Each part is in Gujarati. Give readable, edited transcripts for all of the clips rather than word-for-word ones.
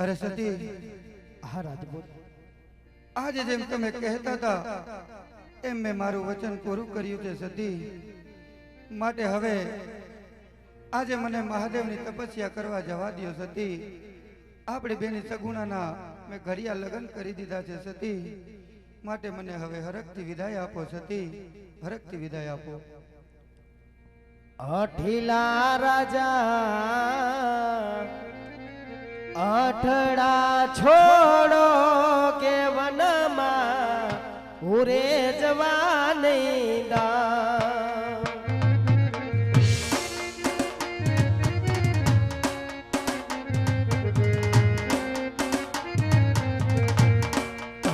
अरे सती હા રાજપૂત आज जेम तमे कहता था एम मैं मारू वचन पूरू कर्यु छे सती माटे हवे आज मने महादेवनी तपस्या करवा जवा दियो सती आपणी बेनी सगुणाना मैं घड़िया लगन करी दीधा छे सती माटे मने हवे हरकथी विदाय आपो सती हरकथी विदाय आपो अठिला राजा अठड़ा छोड़ो के वनमा उरे जवानी दा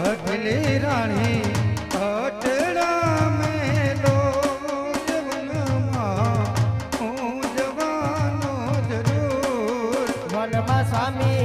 अठली रानी अठड़ा में लो जवनमा हूँ जवानो जरूर वनमा स्वामी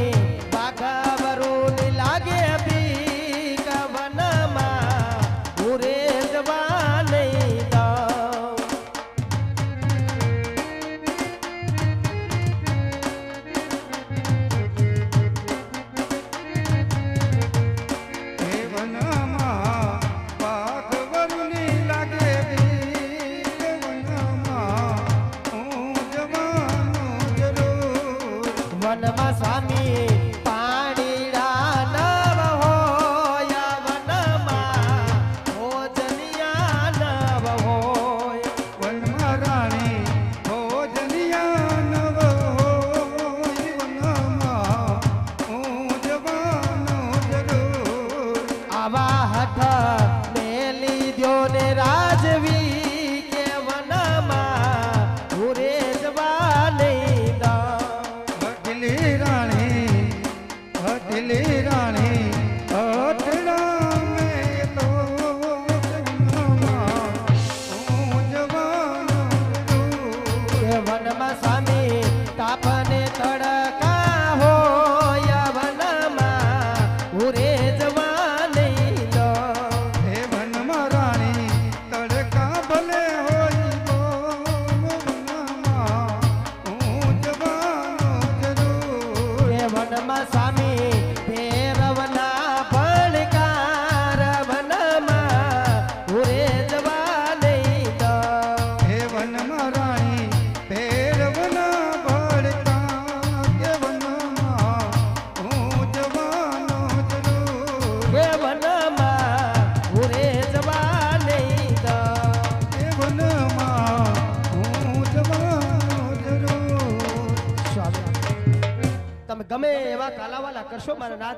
गमे एवा कालावाला करशो मारा नाथ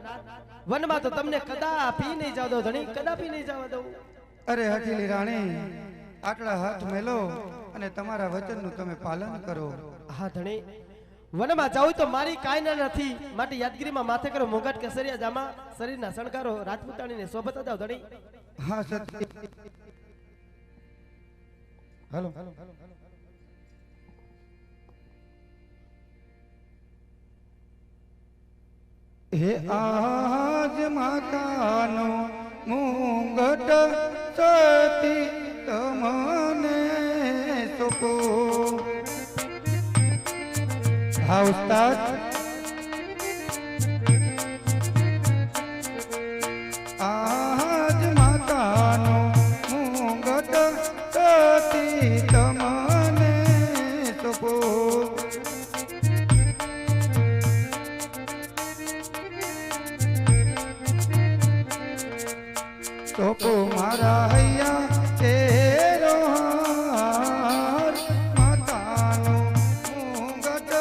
वनमा तो तमने कदापि नहीं जाव दो धणी कदापि नहीं जाव दो अरे हठीली राणी आटला हाथ मेलो અને તમારા વચનનું તમે પાલન કરો હા ધણી વનમાં જાવ તો મારી કાઈ ન નથી માટે યાદગીરીમાં માથે કરો મોગટ કેસરિયા જામા શરીરના શણગારો રાજપૂતાણીને શોભત જાવ ધણી હા સતી હાલો हे आज मातानो मुंगट सती तमने सोको हाँ उस्ताद आज मातानो मुंगट सती तमने सोको तो मारा हैया तेरो हार मातानो मुंगट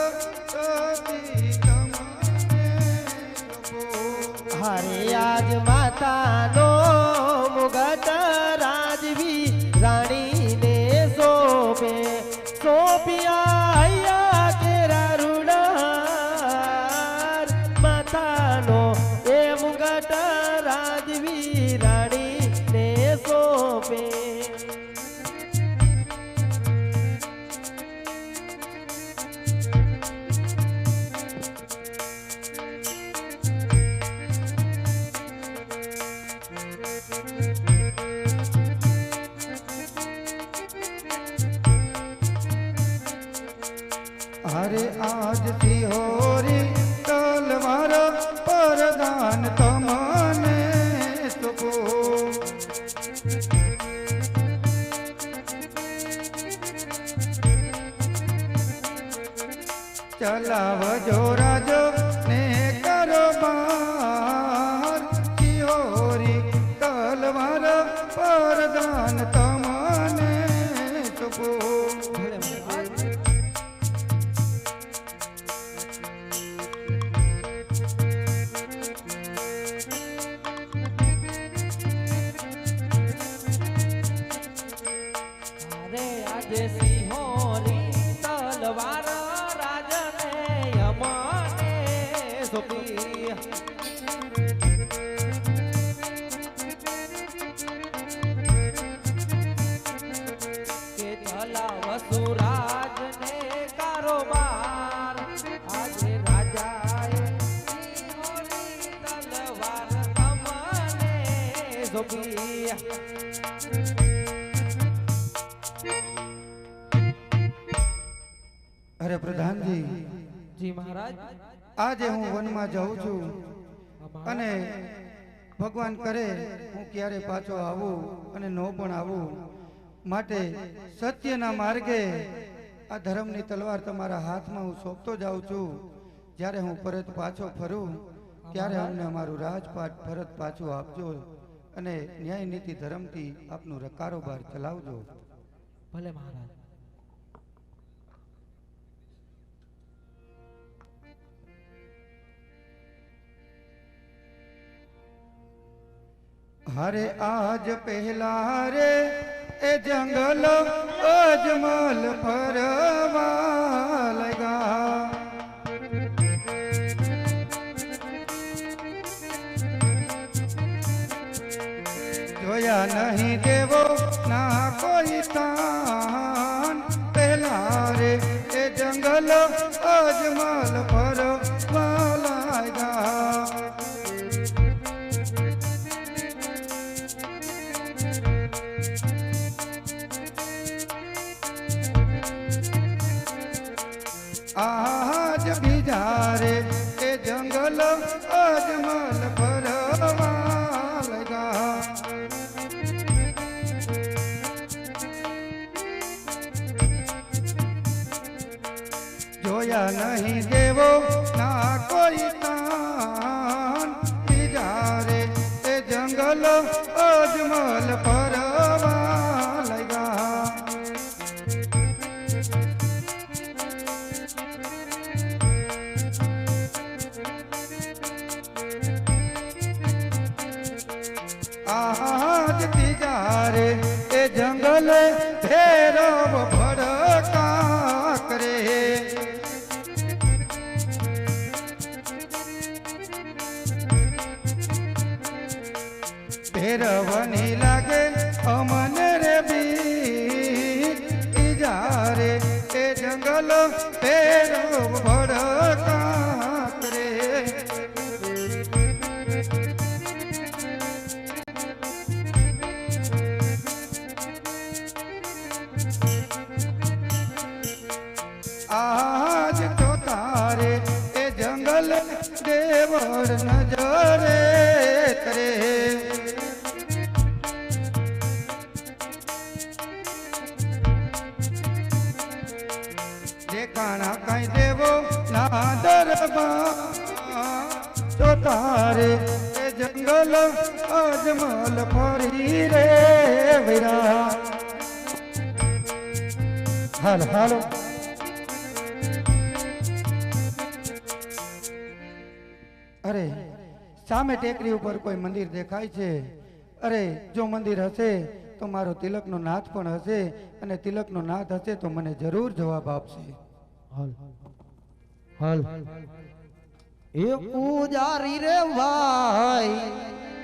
सती तमने हरे आज मातानो मुगट राजवी रानी ने सोपे सोपिया हैया केरा ऋणार मातानो ए मुगट राजवी रानी ने सोपे अरे आज सिहोरी तलवार परदान तमने सोपो चलावजो राजो ने कारोबार सिहोरी तलवार परदान तमने सोपो अरे प्रधान जी महाराज आज हूँ वन में जाऊँ छू अने भगवान करे हूँ क्यारे पाछो आवूं अने नो पण आवूं माटे सत्यना मार्गे आ धर्मनी तलवार तमारा हाथमां हूँ सोंपतो जाऊं छू ज्यारे हूँ परत पाछो फरूं त्यारे अમને અમારું રાજપાટ ભરત પાછું આપજો અને ન્યાય નીતિ ધર્મથી આપનું કારોબાર ચલાવજો. ભલે મહારાજ. हरे आज पहला रे ए जंगल अजमल फरवा लगा जोया नहीं देवो ना कोई तान पहला रे ए जंगल अजमल फरवा लगा आज बिजारे ए जंगल अजमल फरवा लगा जोया नहीं देवो ना कोई तान बिजारे ए जंगल अजमल फरवा लगा आज तिजारे ए जंगल भैरव भड़का करे भैरव नी लागे अमन रे बीर तिजारे ए जंगल भैरव भड़का करे आज तो तारे ए जंगल देवर नजरे करे देखाना कहीं देवो ना दरबार तो तारे ए जंगल अजमल फरी रे वीरा हाल हालो अरे सामे टेकरी ऊपर कोई मंदिर देखाय छे अरे जो मंदिर हसे तो मारो तिलक नो नाथ पण हसे अने तिलक नो नाथ हसे तो मने जरूर जवाब आपसे. हाल हाल ए पूजारी रे भाई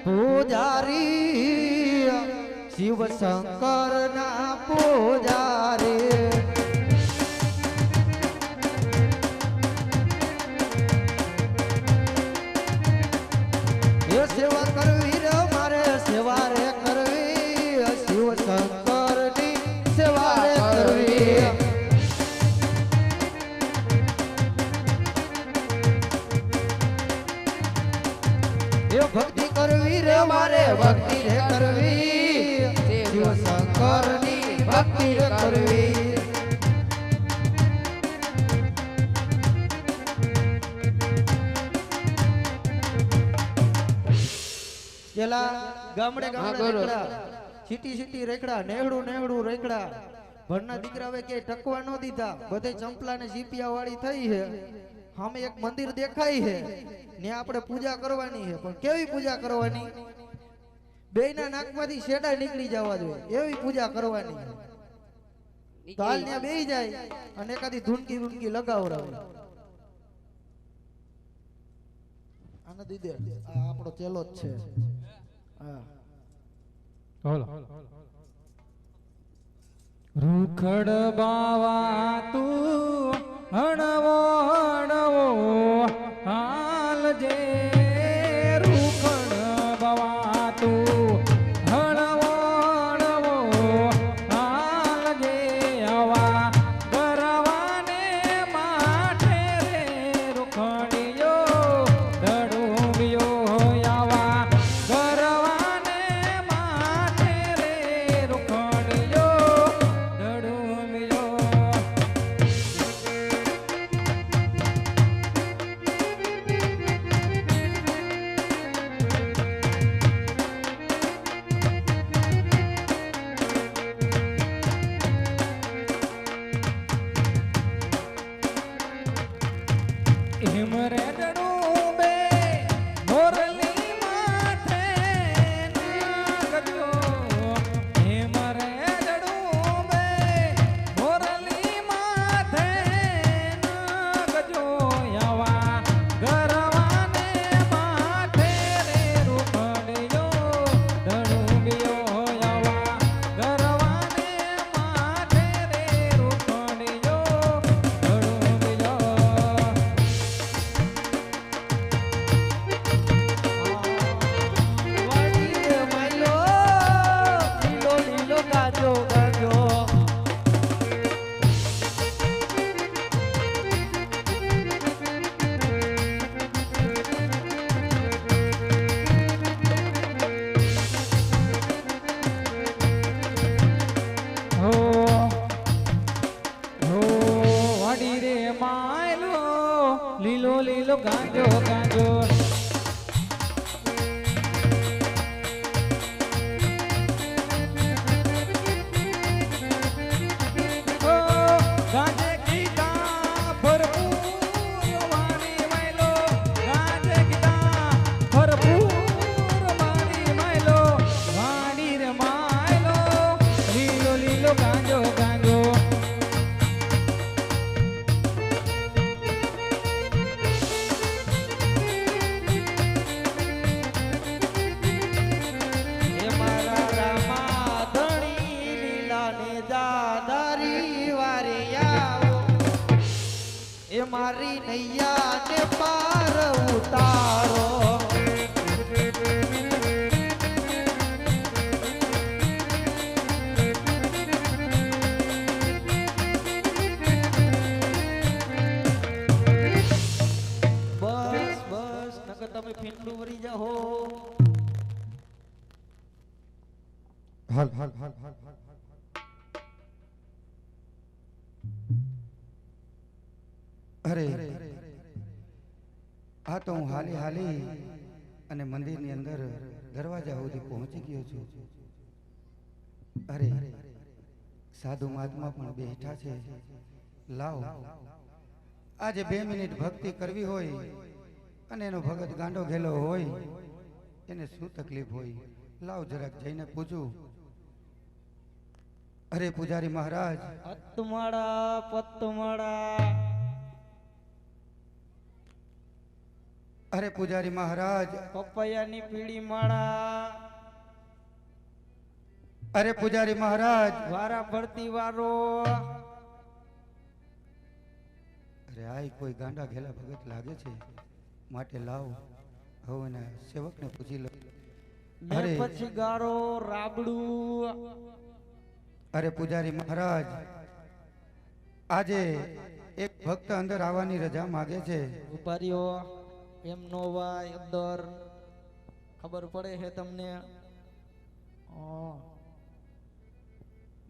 पूजारी शिव शंकर ना पूजारी सेवा करवी रे मारे सेवा रे करवी शिव शंकर नी सेवा रे करवी ભક્તિ કરવી પેલા ગામડે હા, ગામડે બોલો. રેકડા સિટી સિટી રેકડા નેહડું નેહડું રેકડા ભરના દીકરા હવે કે ટકવા ન દીધા બધે ચંપલા ને જીપિયા વાળી થઈ છે સામે એક મંદિર દેખાય છે ને આપણે પૂજા કરવાની છે પણ કેવી પૂજા કરવાની બેયના નાકમાંથી શેડા નીકળી જવા જોઈએ એવી પૂજા કરવાની તો હાલ ત્યાં બેહી જાય અને એકાદી ધૂનકી ધૂનકી લગાવડાવે આને દીદે આ આપણો ચેલો જ છે હા રૂખડ બાવા તું હણવો હણવો હાલજે રૂખડ બાવા તું હણવો હણવો હાલજે આવા ગરવાને માઠે રે રૂખડિયો દડુંબિયો આવા ગરવાને માઠે રે રૂખડિયો દડુંબિયો હિમરે ડડુંબે મોરલી માથે નાગજો હિમરે ડડુંબે મોરલી માથે નાગજો આવા ગરવાને માથે રે રૂપડિયો ડડુંબિયો આવા ગરવાને માથે રે રૂપડિયો ડડુંબિયો વાડીએ માયલો લીલો લીલો ગાજો ગાજો હો હો વાડી રે માયલો લીલો લીલો ગાંજો ગાંજો હો ગાંજે ગીતા ભરપૂર વાણી માયલો ગાંજે ગીતા ભરપૂર વાણી માયલો વાડી રે માયલો લીલો લીલો ગાંજો ગાંજો એ મારા રામા ધણી લીલા ને દાદારી વારે આવો એ મારી નૈયા ને પાર ઉતારો બસ બસ નકર તમે ફીંડું વરી જાઓ હાલ હાલ હાલ હાલ અરે આ તો હું હાલી હાલી અને મંદિરની અંદર દરવાજા સુધી પહોંચી ગયો છું. અરે સાધુ મહાત્મા પણ બેઠા છે. લાવ આજે 2 મિનિટ ભક્તિ કરવી હોય અને એનો ભગત ગાંડો ઘેલો હોય એને શું તકલીફ હોય? લાવ જરાક જઈને પૂછું. અરે પૂજારી મહારાજ, અતમાળા પતમાળા અરે પૂજારી મહારાજ, પપૈયાની પીળી માળા અરે પૂજારી મહારાજ, વારા ફરતી વારો અરે આ કોઈ ગાંડા ઘેલા ભગત લાગે છે, માટે લાવ હવે એના સેવકને પૂછી લો. ને અરે પછી ગારો રાબડું અરે પૂજારી મહારાજ, આજે એક ભક્ત અંદર આવવાની રજા માગે છે. ઉપારીઓ એમ નો વાય અંદર ખબર પડે છે તમને?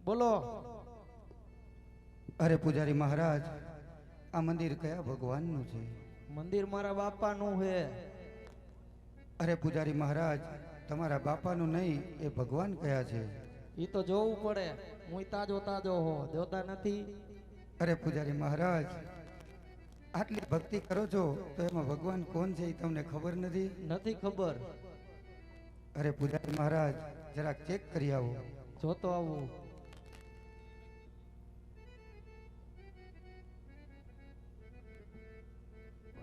બોલો અરે પૂજારી મહારાજ, આ મંદિર કયા ભગવાનનું છે? મંદિર મારા બાપાનું છે. અરે પૂજારી મહારાજ, તમારા બાપાનું નહીં, એ ભગવાન કયા છે? એ તો જોવું પડે. હું તાજો તાજો હો, જોતા નથી. અરે પૂજારી મહારાજ, આટલી ભક્તિ કરો છો તો એમાં ભગવાન કોણ છે એ તમને ખબર નથી? નથી ખબર. અરે પૂજારી મહારાજ, જરાક ચેક કરી આવો. જોતો આવું.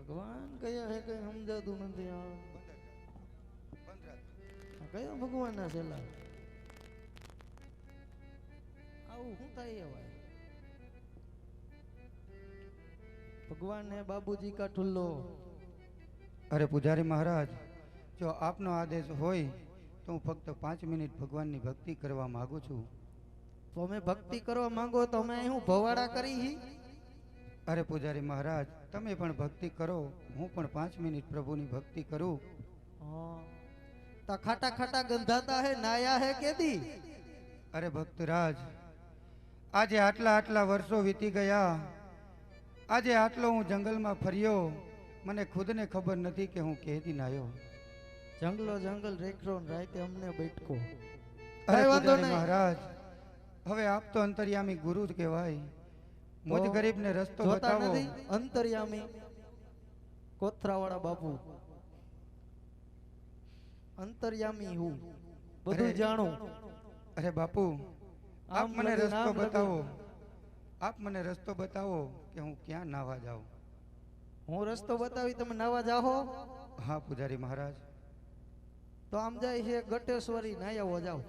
ભગવાન કયા હે કઈ સમજાતું નથી. આ કયા ભગવાન ના છેલ્લા આવું શું થાય? ભાઈ ભગવાન હે બાબूजी का ठुल्लो. અરે પૂજારી મહારાજ, જો આપનો આદેશ હોય તો હું ફક્ત 5 મિનિટ ભગવાનની ભક્તિ કરવા માંગુ છું. તો અમે ભક્તિ કરવા માંગો તો અમે શું ભવાડા કરી હી? અરે પૂજારી મહારાજ, તમે પણ ભક્તિ કરો, હું પણ 5 મિનિટ પ્રભુની ભક્તિ કરું. તા ખાટા ખાટા ગંધાતા હે, નાયા હે કેદી? અરે ભક્તરાજ, આજે આટલા વર્ષો વીતી ગયા, આજે આટલો હું જંગલમાં ફર્યો, મને ખુદને ખબર નથી કે હું કેદી નાયો. જંગલો જંગલ રેખરો ને રાતે અમને બેઠકો. અરે કઈ વાંધો પૂજારી નહીં. મહારાજ, હવે આપ તો અંતર્યામી ગુરુ જ કહેવાય. મુજ તો ગરીબને રસ્તો જોતા બતાવો. નથી અંતર્યામી કોથરાવાળા બાપુ. અંતર્યામી હું બધું અરે, જાણું. અરે બાપુ, આપ આમ મને લગે, રસ્તો નામ લગે. બતાવો. આપ મને રસ્તો બતાવો કે હું ક્યાં નાવા જાઉં. હું રસ્તો બતાવી તમે નવા જાહો હા પૂજારી મહારાજ. તો આમ જાય છે ગટેશ્વરી નાયાવો જાવ.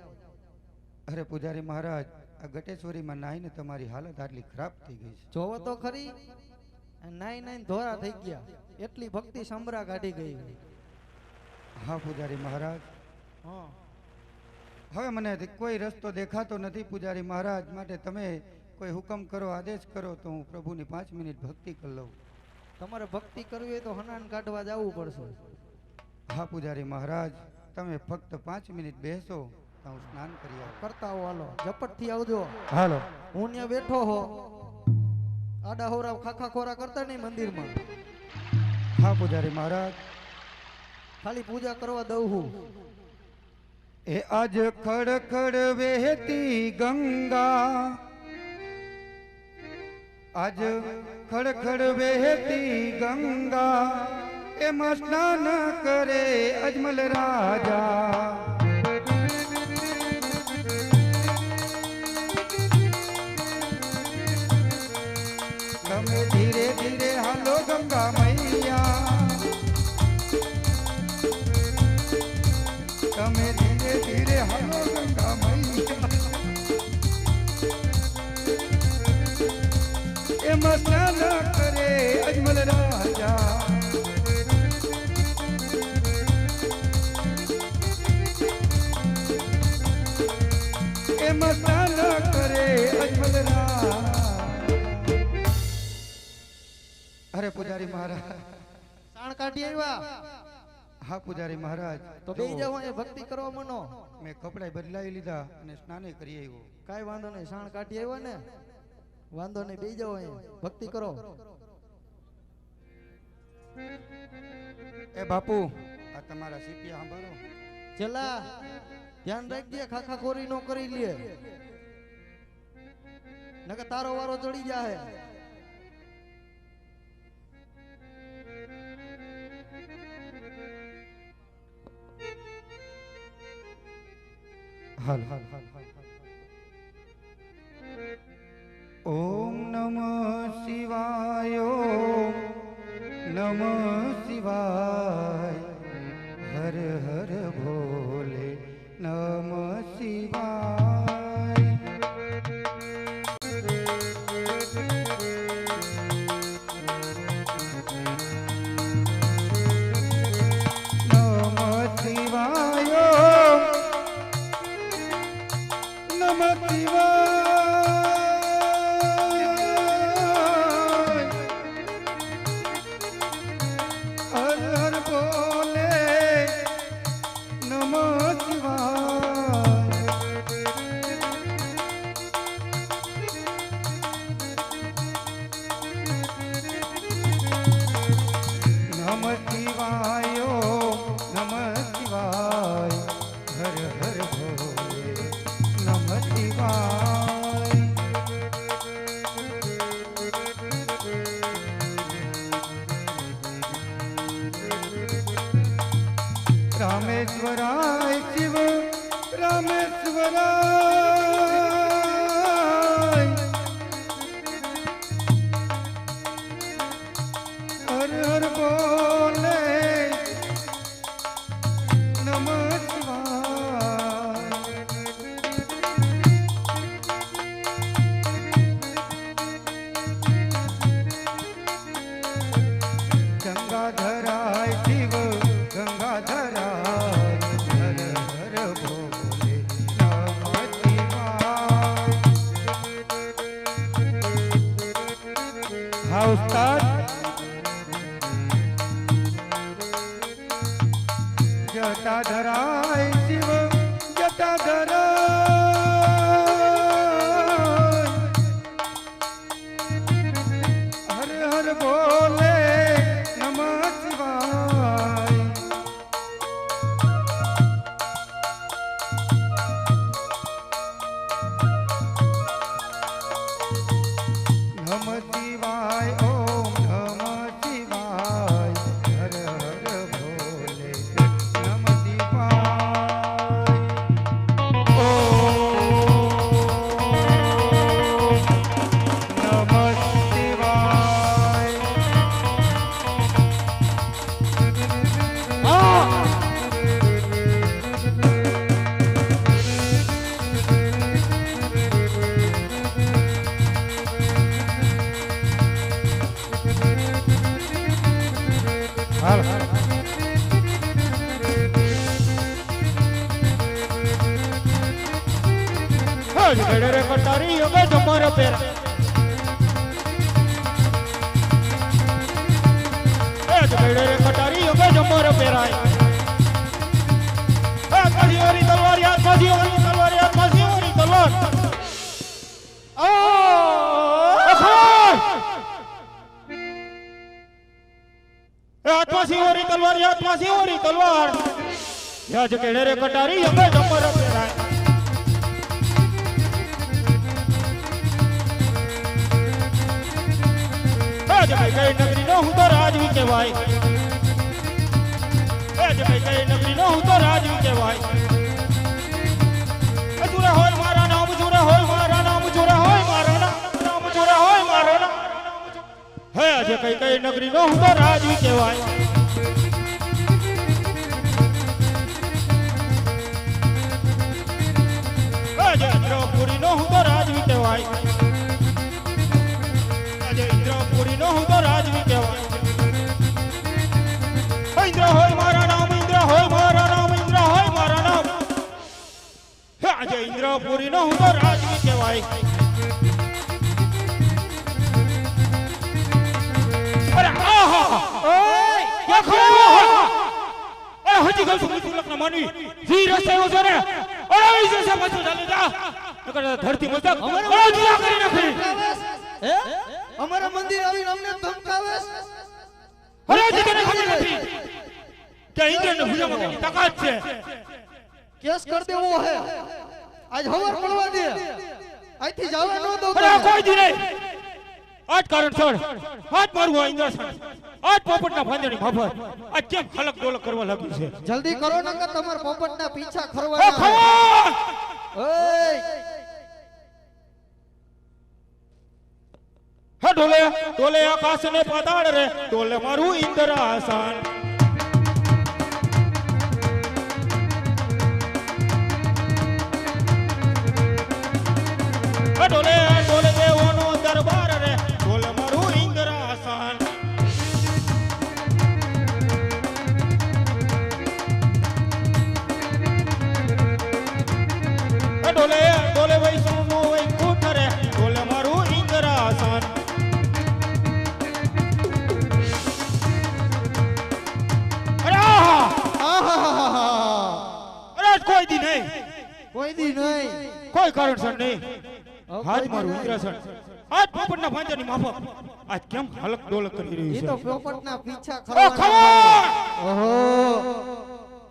અરે પૂજારી મહારાજ, આ ગટેશ્વરીમાં નાહીને તમારી હાલત આટલી ખરાબ થઈ ગઈ છે. જોવો તો ખરી, નાઈ નાઈ ધોરા થઈ ગયા. એટલી ભક્તિ સંભરા કાઢી ગઈ. હા પૂજારી મહારાજ, હા હવે મને કોઈ રસ્તો દેખાતો નથી પૂજારી મહારાજ, માટે તમે કોઈ હુકમ કરો, આદેશ કરો તો હું પ્રભુની 5 મિનિટ ભક્તિ કરી લઉં. તમારે ભક્તિ કરવી હોય તો હનાન કાઢવા જવું પડશે. હા પૂજારી મહારાજ, તમે ફક્ત 5 મિનિટ બેસો તો હું સ્નાન કરી આવું. કરતા હો, હાલો ઝપટ થી આવજો. હાલો. હું ત્યાં બેઠો હો, આડા હોરા ખાખા ખોરા કરતા નહીં મંદિરમાં. હા પૂજારી મહારાજ. ખાલી પૂજા કરવા દઉં હું. એ આજ ખડ ખડ વહેતી ગંગા, આજ ખડ ખડ વહેતી ગંગા, એમાં સ્નાન કરે અજમલ રાજા. તમે ધીરે ધીરે હાલો ગંગા મૈયા, તમે ધીરે ધીરે હાલો ગંગા મૈયા, એમાં સ્નાન કરે અજમલ રાજા. એમાં સ્નાન કરે અજમલ રાજા. અરે પૂજારી મહારાજ. સાણ કાઢી આવ્યા હા પૂજારી મહારાજ. તો બેહી જાવ, અહીંયા ભક્તિ કરવા મનો. મેં કપડા બદલાવી લીધા અને સ્નાને કરી આવ્યો. કાઈ વાંધો નહીં, સાણ કાઢી આવ્યા ને, વાંધો નહીં, બેહી જાવ, અહીંયા ભક્તિ કરો. એ બાપુ, આ તમારા સીપિયા સાંભળો. ચલા ધ્યાન રાખજે, ખાખા ખોરી નો કરી લે, નકર તારો વારો ચડી જાહે. હાલ હાલ હાલ હાલ. ઓમ નમઃ શિવાય, ઓમ નમઃ શિવાય, હર હર ભોલે નમઃ શિવાય. નમઃ શિવાય, નમઃ શિવાય, હર હર બોલે નમઃ શિવાય. ઉસ્તાદ જટા ધરાય શિવ જટા ધરાય હર હર બોલે નમઃ શિવાય નમઃ શિવાય ઓમ નમઃ શિવાય હર હર ભોલે નમઃ શિવાય ઓમ નમઃ શિવાય હાલ હજ ગડે રે કટારી હવે તમારે પેર હજ ગડે રે કટારી હવે તમારે પેરાય હાથમાંથી ઓરી તલવાર હાથમાંથી ઓરી તલવાર હાથમાંથી ઓરી તલવાર હાથમાંથી ઓરી તલવાર હાથમાંથી ઓરી તલવાર હજ ગડે રે કટારી હવે તમારે પેરાય આજ ભાઈ કઈ નગરી નો હું તો રાજવી કહેવાય આજ ભાઈ કઈ નગરી નો હું તો રાજવી કહેવાય અજુરા હોય મારા નામ જુરા હોય મારા નામ જુરા હોય મારા નામ જુરા હોય મારા નામ હે આજ કઈ નગરી નો હું તો રાજવી કહેવાય આજ ઇન્દ્રપુરી નો હું તો રાજવી કહેવાય ઇન્દ્રપુરી નો હું તો રાજવી કહેવાય ઇન્દ્ર હોય મારા નામ ઇન્દ્ર હોય મારા નામ ઇન્દ્ર હોય મારા નામ આજે ઇન્દ્રપુરી નો હું તો રાજવી કહેવાય અરે આહા ઓય અરે હજી ગલ સુમિત લખ ના માનવી જી રસ્તે ઓછો ને અરે ઈ જશે પાછો ચાલે જા નકર ધરતી મસ્તક અરે જીયા કરી નાખી હે અમારા મંદિર આવીને અમને ધમકાવે અરે હજી તને ખબર નથી કે ઇન્દ્રને ભુજામાં કેટલી તાકાત છે કેસ કર દેવો હે આજ હવાર પડવા દે અહીંથી જવા ન દો અરે કોઈ દી નહીં આજ કારણ છોડ હાથ મારવું આ ઇન્દ્રસન આજ પોપટના ફાંદની મફત આ કેમ ખલક ડોલક કરવા લાગ્યું છે જલ્દી કરો ને કે તમાર પોપટના પીછા ઓ ખરવાના ખબર ઓય હે ડોલે ડોલે આકાશ ને પાતાળ રે ડોલે મારું ઇન્દ્રાસન હે ડોલે ડોલે દેવોનો દરબાર રે ડોલે મારું ઇન્દ્રાસન હે ડોલે ડોલે વૈષ્ણવનો વૈકુંઠ રે ડોલે મારું ઇન્દ્રાસન કોઈ દી નહીં કોઈ દી નહીં કોઈ કારણસર નહીં હાથ મારું ઇન્દ્રાસન આજ પોપટના પાંજાની માફક આજ કેમ હલક ડોલક કરી ઈ રહ્યું તો છે પોપટના પીછા ઓ ખરવાના ખબર ઓહો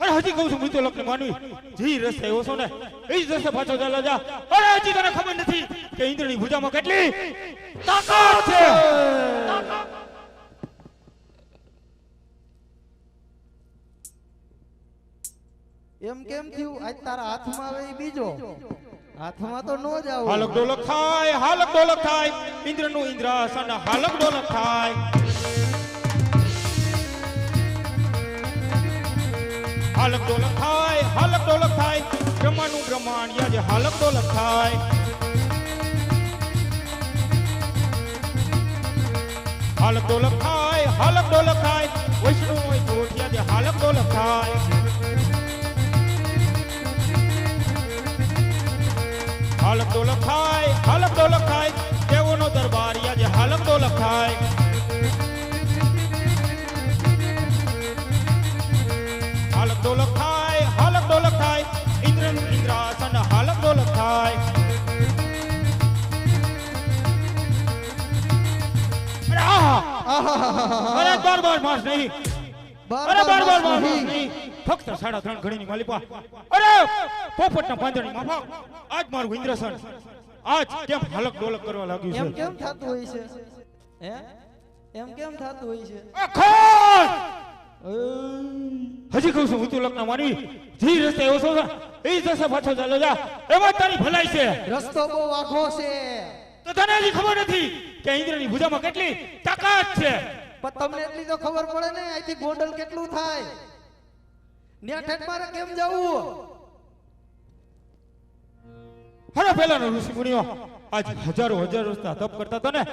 અરે હજી કહું છું મૃત્યુ લખને માનવી જી રસ્તે એવો છો ને એ જ રસ્તે પાછો ચાલ્યો જા અરે હજી તને ખબર નથી કે ઇન્દ્રની ભુજામાં કેટલી તાકાત છે એમ કેમ થયું આજ તારા હાથમાં આવે ઈ બીજો હાથમાં તો નો જ આવું હાલક ડોલક થાય ઇન્દ્રનું ઇન્દ્રાસન હાલક ડોલક થાય હાલક ડોલક થાય બ્રહ્માનું બ્રહ્માંડ યાજ હાલક ડોલક થાય હાલક ડોલક થાય વૈષ્ણુ હોય કોઠિયા જે હાલક ડોલક થાય હાલક ડોલક થાય દેવોનો દરબાર યાજ હાલક ડોલક થાય અરે 12 માસ નહીં, બાર અરે 12 માસ માસ નહીં. નહીં, ફક્ત 3.5 ઘડીની માલિપા. અરે પોપટના પાંદડાની માફક આજ મારું ઇન્દ્રસન આજ કેમ હલક ડોલક કરવા લાગ્યું એમ છે. કેમ થતું હોય છે હે એમ કેમ થતું હોય છે અખોડ! હજી કહું છું હું તું લગ્ન માનવી જી રસ્તે એવો છો એ જ રસ્તે પાછો ચાલો જા, એમાં જ તારી ભલાઈ છે. રસ્તો બહુ આઘો છે તો તને હજી ખબર નથી કે ઇન્દ્રની ભુજામાં કેટલી તાકાત છે. પણ તમને એટલી તો ખબર પડે ને અહીંથી ગોંડલ કેટલું થાય ન્યા ઠેઠ મારે કેમ જવું અરે પેલાના ઋષિ મુનિઓ આજ હજારો રસ્તા તપ કરતા હતા ને,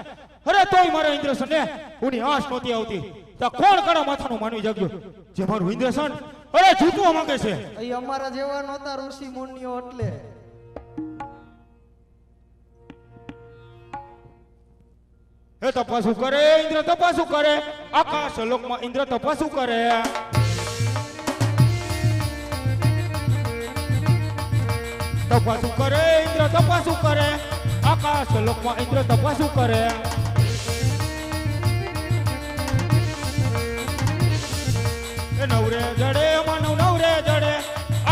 અરે તોય મારા ઇન્દ્રસન ને ઉની આંચ નહોતી આવતી. તો કોણ કાળા માથાનું માનવી જાગ્યો જે મારું ઇન્દ્રસન અરે જીતવા માંગે છે. અહીં અમારા જેવા નહોતા ઋષિ મુનિઓ એટલે એ તપાસું કરે ઇન્દ્ર તપાસું કરે, આકાશ લોકમાં ઇન્દ્ર તપાસું કરે. તપાસું કરે ઇન્દ્ર તપાસું કરે, આકાશ લોકમાં ઇન્દ્ર તપાસું કરે. એ નવરે જડે માનવ નવરે જડે,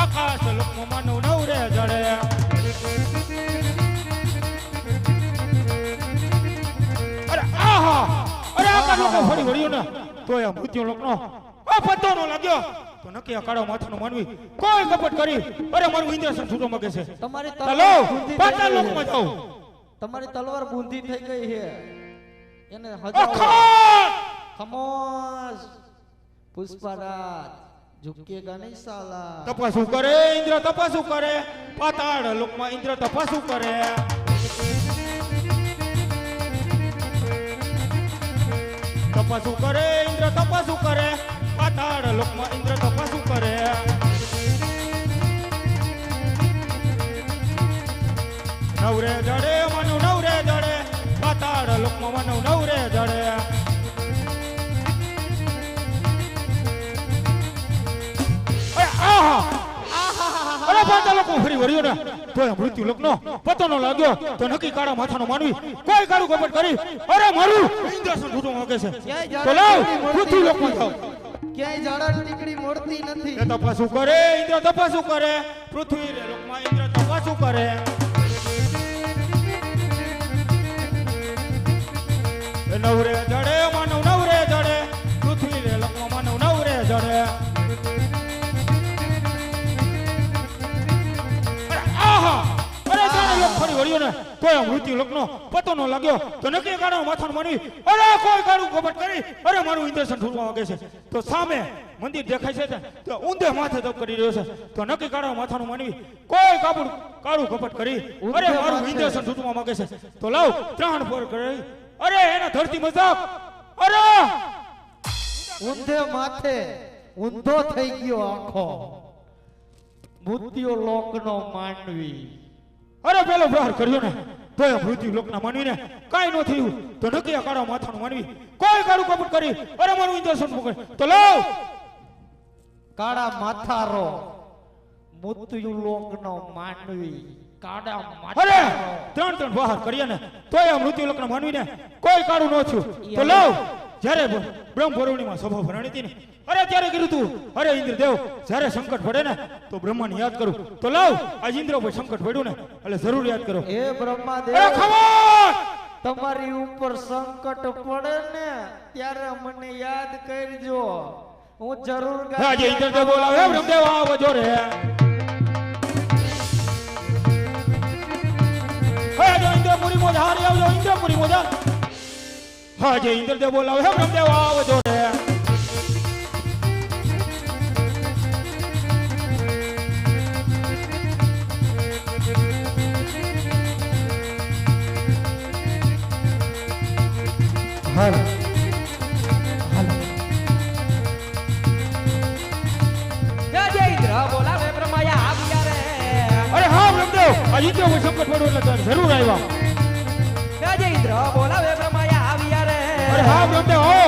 આકાશ લોકમાં માનવ નવરે જડે. અરે આહા! અરે આકાશ લોકો ફરી વળ્યો ને તોય આ મૃત્યુ લોકનો આ પત્તો નો લાગ્યો તો નક્કી આ કાળો માથાનો માનવી કોઈ કપટ કરી અરે મારું ઇન્દ્રસન છૂટો માંગે છે. તમારી ચાલો તલવાર બુંધી થઈ પાતાળ ગઈ લોકમાં છે. જાઓ. તમારી તલવાર બુંધી થઈ ગઈ છે એને હજાવો અખોડ! ખમોશ પુષ્પરાજ ઝુકેગા નહીં સાલા તપાસું કરે ઇન્દ્ર તપાસું કરે, પાતાળ લોકમાં ઇન્દ્ર તપાસું કરે. તપાસું કરે ઇન્દ્ર તપાસું કરે, પાતાળ લોકમાં ઇન્દ્ર તપાસું કરે. નવરે જડે માનવ નવરે જડે, પાતાળ લોકમાં માનવ નવરે જડે. અરે પાતાળ લોકમાં ફરી વળ્યો ને તોય મૃત્યુ લોકનો પતો ન લાગ્યો તો નક્કી કાળા માથાનો માનવી કોઈ કાળું કપટ કરી અરે મારું ઇન્દ્રસન છૂટો માંગે છે. તો લાવ પૃથ્વી લોકમાં જાઓ. ક્યાંય ઝાડા ટીકડી મળતી નથી એ તપાસું કરે ઇન્દ્ર તપાસું કરે, પૃથ્વી લોકમાં ઇન્દ્ર તપાસું કરે. એ નવરે જડે માનવ નવરે જડે, પૃથ્વી લોકમાં માનવ નવરે જડે. અરે આહા! અરે જાણે લોક ફરી વળ્યો ને તોય મૃત્યુ લોકનો પતો ન લાગ્યો તો નક્કી કાળો માથાનું માનવી અરે કોઈ કાળું કપટ કરી અરે મારું ઇન્દ્રસન છૂટવા માંગે છે. તો સામે મંદિર દેખાય છે તો ઊંધે માથે તપ કરી રહ્યો છે તો નક્કી કાળા માથાનું માનવી કોઈ કાળું કપટ કરી અરે મારું ઇન્દ્રસન છૂટવા માંગે છે. તો લાવ 3 પર કરી અરે એના ધરતી મજાક અરે ઊંધે માથે ઊંધો થઈ ગયો આખો મૃત્યુ લોકનો માનવી અરે પેલો પ્રહાર કર્યો ને તોય મૃત્યુ લોકના માનવીને કાંઈ ન થયું તો નક્કી આ કાળા માથાનું માનવી કોઈ કાળું કપટ કરી અરે મારું ઇન્દ્રસન પકડ. તો લાવ કાળા માથારો મૃત્યુ લોકનો માનવી કાળા અરે માથારો 3 પ્રહાર કર્યા ને તોય આ મૃત્યુ લોકના માનવીને કોઈ કાળું ન થયું. તો લાવ જ્યારે બ્રહ્મ પરોણીમાં સભા ભરાણી હતી ને અરે ત્યારે કીધું તું અરે ઇન્દ્રદેવ જ્યારે સંકટ પડે ને તો બ્રહ્માને યાદ કરું. તો લાવ આજ ઇન્દ્ર પર સંકટ પડ્યું ને એટલે જરૂર યાદ કરો. હે બ્રહ્માદેવ અરે ખબર તમારી ઉપર સંકટ પડે ને ત્યારે મને યાદ કરજો હું જરૂર આજે ઇન્દ્રદેવ બોલાવે બ્રહ્મદેવ આવજો રે. આજે ઇન્દ્રપુરી મોજા હારી આવજો ઇન્દ્રપુરી મોજા. આજે ઇન્દ્રદેવ બોલાવે બ્રહ્મદેવ આવજો રે. હાલ જય ઇન્દ્ર બોલાવે બ્રહ્માયા આવ્યા રે. અરે હા બ્રહ્મદેવ આ ઇન્દ્ર પર સંકટ પડ્યું એટલે તારે જરૂર આવ્યા. જય ઇન્દ્ર બોલાવે બ્રહ્માયા આવ્યા રે. અરે હા બ્રહ્મદેવ હો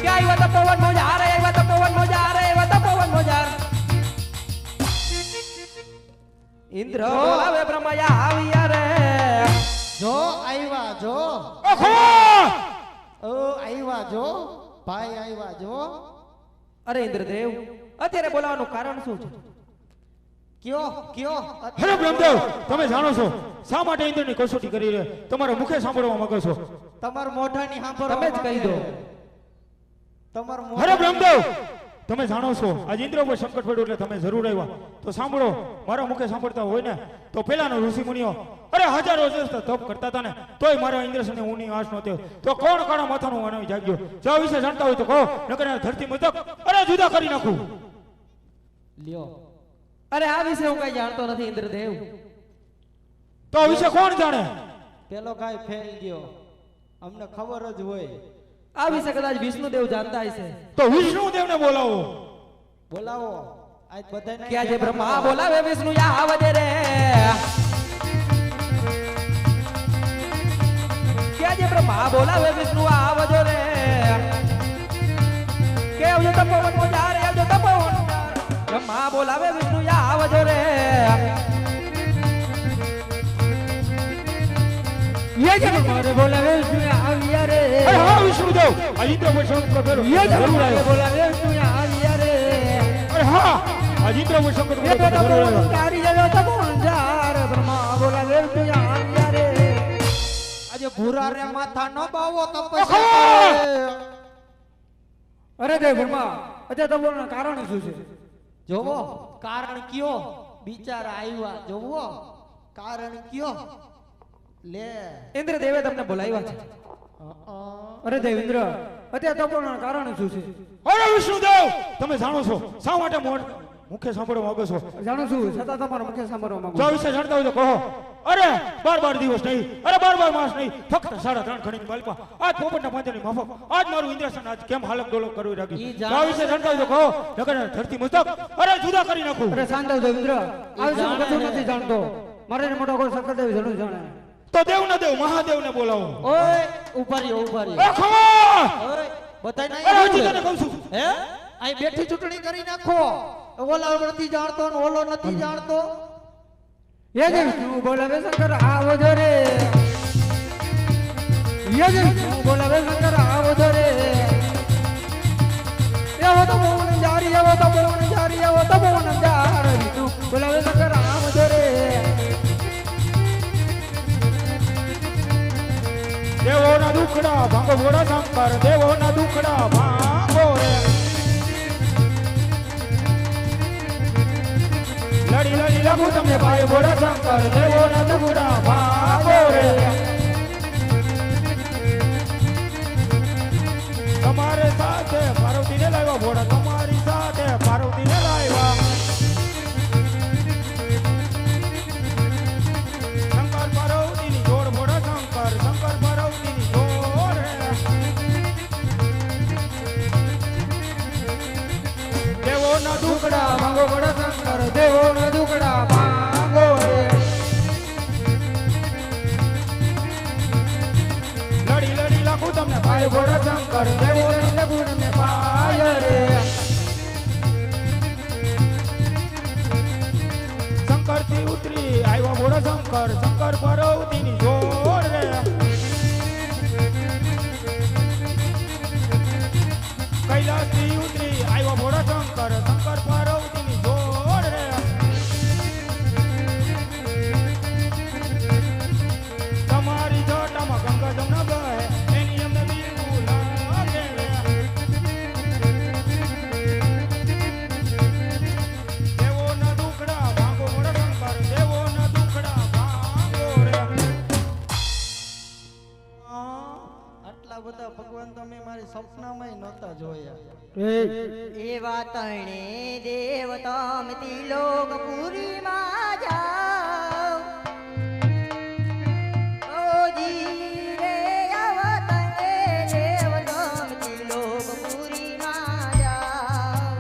કે આવ્યા તો પવન મોજા રે, આવ્યા તો પવન મોજા રે, આવ્યા તો પવન મોજા. ઇન્દ્ર બોલાવે બ્રહ્માયા આવ્યા રે. જો આવ્યા જો ઓહો ઓ આવ્યા જો ભાઈ આવ્યા જો. અરે ઇન્દ્રદેવ અત્યારે બોલાવવાનું કારણ શું છે? કયો કયો અરે બ્રહ્મદેવ તમે જાણો છો શા માટે ઇન્દ્રની કસોટી કરી રહે તમારા મુખે સાંભળવા માંગો છો? તમાર મોઢાની સાંભળો તમે જ કહી દો. તમાર અરે બ્રહ્મદેવ તમે જાણો છો આજ ઇન્દ્ર ઉપર સંકટ પડ્યું એટલે તમે જરૂર આવ્યા તો સાંભળો. મારા મુખે સાંભળતા હોય ને તો પેલાના ઋષિ મુનિઓ અરે હજારો વર્ષ તપ કરતા હતા ને તોય મારા ઇન્દ્રસને ઊની આશ નહોતી. તો કોણ કાણા માથાનું વાનવી જાગ્યો? જો આ વિશે જાણતા હોય તો કહો નકર આ ધરતી મતક અરે જુદા કરી નાખું. લ્યો અરે આ વિશે હું કઈ જાણતો નથી ઇન્દ્રદેવ. તો આ વિશે કોણ જાણે? પેલો કાઈ ફેલ ગયો અમને ખબર જ હોય. આ વિશે કદાચ વિષ્ણુદેવ જાણતા હશે. તો વિષ્ણુદેવને બોલાવો. બોલાવો આજ બધાને. કે આજે બ્રહ્મા બોલાવે વિષ્ણુ આવજે રે. કે આજે બ્રહ્મા બોલાવે વિષ્ણુ આવજો રે. કે આવજો તપોવન મોજાર આવજો તપોવન મોજાર. બ્રહ્મા બોલાવે વિષ્ણુ આવજો રે. ये जब मारे बोलावे विष्णु आविया रे. અરે હા વિષ્ણુદેવ આ ઇન્દ્ર ઉપર સંકટ પડ્યો ये जब જરૂર मारे આવ્યો. बोलावे विष्णु आविया रे. અરે હા આ ઇન્દ્ર ઉપર સંકટ ये પડ્યો तो જરૂર આવ્યો. तारी जलो तपोवन जार. ब्रह्मा बोलावे विष्णु आविया रे. આજે ભૂરા રે માથા ન બાવો ઓહો! તપસ્યા કરે. અરે દેવ બ્રહ્મા અત્યારે તપોવનનું કારણ શું છે? જોવો કારણ કયો બિચારા આવ્યા જોવો કારણ કયો લે. ઇન્દ્રદેવે તમને બોલાવ્યા છે. અરે દેવેન્દ્ર અત્યારે તપોવનનું કારણ શું છે? અરે વિષ્ણુદેવ તમે જાણો છો શા માટે મુખે સાંભળવા માંગો છો? જાણું છું છતાં તમારા મુખે સાંભળવા માંગુ જો આ વિશે જાણતા હોય તો કહો. અરે 12 દિવસ નહીં અરે 12 માસ નહીં ફક્ત 3.5 ખણીની બાલપા આજ પોપટના પાંજરાની માફક આજ મારું ઇન્દ્રસન આજ કેમ હાલક ડોલક કરવી ઈ રાખી. જાણે. જો આ વિશે જાણતા હોય તો કહો નકર ધરતી મસ્તક અરે જુદા કરી નાખું. અરે શાંત દેવેન્દ્ર આ વિશે હું કશું નથી જાણતો. મારે ને મોટો કોઈ શંકરદેવ જરૂર જાણે. તો દેવ ના દેવ મહાદેવને બોલાવો. ઓય ઉભા રહ્યો એ ખમા! ઓય બધાય અરે હજી નહીં તને કહું છું હે અહીં બેઠી ચૂંટણી કરી નાખો. ઓલા નથી જાણતો ને ઓલો નથી જાણતો. ये जे विष्णु बोलावे शंकर आवजो रे. ये जे विष्णु बोलावे शंकर आवजो रे. एवो तो बोवन जारी एवो तो बोवन जारी एवो तो बोवन जारी. विष्णु बोलावे शंकर आवजो रे. દેવોના દુખડા ભાંગો ઘોડા શંકર દેવોના દુખડા ભાંગો રે. લડી લડી લાગુ તમને ભાઈ ઘોડા શંકર દેવોના દુખડા ભાંગો રે. તમારે સાથે પાર્વતીને લાવ્યા ઘોડા તમારી સાથે પાર્વતીને લાવ્યા. શંકર પાર્વતીની જોડ ઘોડા શંકર શંકર પાર્વતીની જોડ રે. દેવોના દુખડા ભાંગો ઘોડા શંકર દેવોના દુખડા ભાંગો રે. લડી લડી લાખું તમને ભાઈ ઘોડા શંકર દેવોના દુખડા પાય રે. શંકર થી ઉતરી આવ્યા ઘોડા શંકર શંકર પાર્વતીની જોડ રે. કૈલાસ થી ઉતરી આવ્યા ઘોડા શંકર શંકર પાર્વતીની જોડ રે. તમારી જોટામાં ગંગા જમના બહે એની એમને બિલકુલ લાગે રે. દેવોના દુખડા ભાંગો ઘોડા શંકર દેવોના દુખડા ભાંગો રે. આટલા બધા ભગવાન તમે મારી સપનામાં નહોતા જોયા. એવા તણે દેવ તમે તિલોક પુરીમાં જાઓ. ઓજી રે આવા તણે દેવ તમે તિલોક પુરીમાં જાઓ.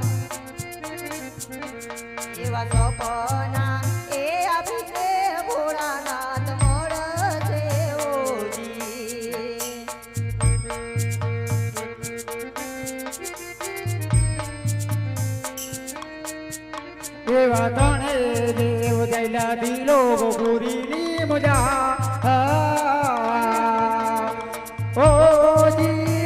એવા સપના એ આપીને ભોળાનાથ મળશે ઓજી. એવા તણે દેવ દૈલા દિલો ગોરીની મજા. ઓ જી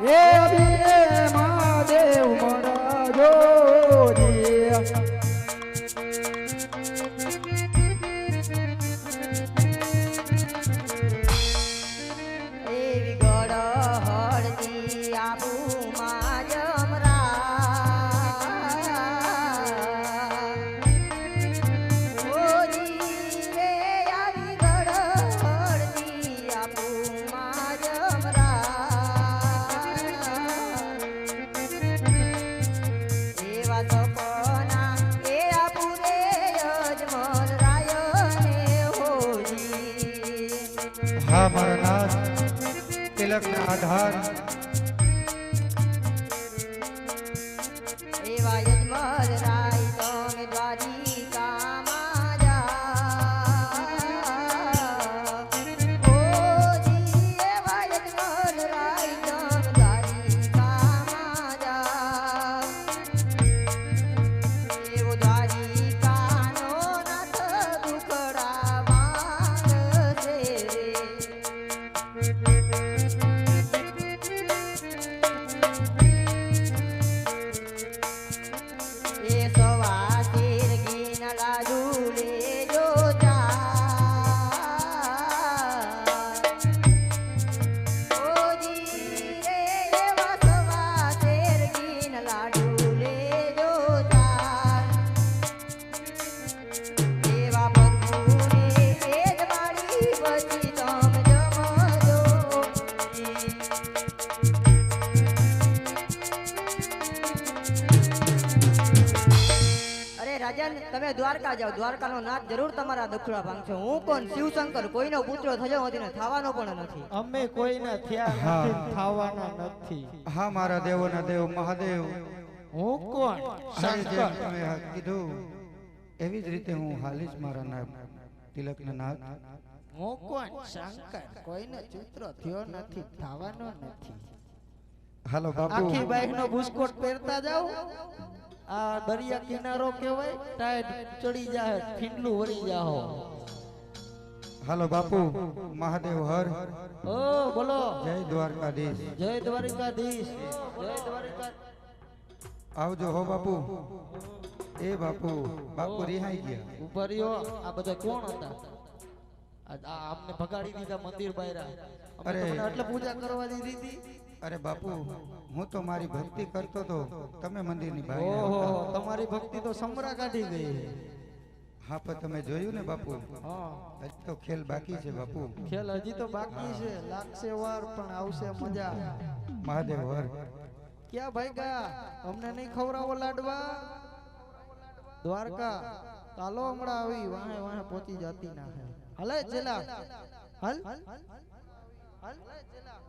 એ અભિને મહાદેવ મારા જોજી એવી ગળહળતી આબુમાં જમરા ઓજી રે આવી ગળહળતી આબુમાં જમરા એવા સપના એ આપુરે યજમન રાયને હોજી હા મારા નાથ તિલકના આધાર એવા યજમન રાય તમે દ્વારિકામાં જા ઓજી એવા યજમન રાય તમે દ્વારિકામાં જા એવો દ્વારિકાનો નાથ દુખડા માંગશે એ સવા શેર ઘીના લાડુ લેજો ઓજી રે એવા સવા શેર ઘીના લાડુ લેજો એવા પ્રભુને એ જ મારી પછી તમે જમજો અરે રાજન તમે દ્વારકા જાઓ દ્વારકાનો નાથ જરૂર તમારા દુખડા ભાંગશે હું કોણ શિવશંકર કોઈનો પુત્ર થયો નથી ને થવાનો પણ નથી અમે કોઈના થયા હા. નથી થાવાના નથી હા મારા દેવોના દેવ મહાદેવ હું કોણ આજે જેમ શંકર તમે આ કીધું એવી જ રીતે હું હાલીશ મારા નાથ તિલકના નાથ હું કોણ શંકર કોઈને ચિત્ર થયો નથી થાવાનો નથી હાલો બાપુ આખી બાઈક નો બુસ્કોટ પહેરતા જાવ આ દરિયા કિનારો કહેવાય ટાઈટ ચડી જાય ફીંડલું વળી જાઓ હાલો બાપુ મહાદેવ હર ઓ બોલો જય દ્વારકાધીશ જય દ્વારિકાધીશ જય દ્વારિકા આવજો હો બાપુ એ બાપુ બાપુ રિહાઈ ગયા ઉભા રહ્યો આ બધા કોણ હતા આ અમને ભગાડી દીધા મંદિર બહાર અરે. તમને એટલે પૂજા કરવા દીધી હતી અરે બાપુ હું તો મારી ભક્તિ કરતો તો તમે મંદિરની બહાર ઓહો આવ્યા. તમારી ભક્તિ તો સમરા કાઢી ગઈ હા પણ તમે જોયું ને બાપુ હા હજી તો ખેલ બાકી છે બાપુ ખેલ હજી તો બાકી છે લાગશે વાર પણ આવશે મજા મહાદેવ હર ક્યાં ભાઈ કા અમને નહીં ખવડાવો લાડવા દ્વારકા ચાલો હમણાં આવી વાહે વાહે પહોંચી જતી ના હે હલે ચેલા હલ હલ ચેલા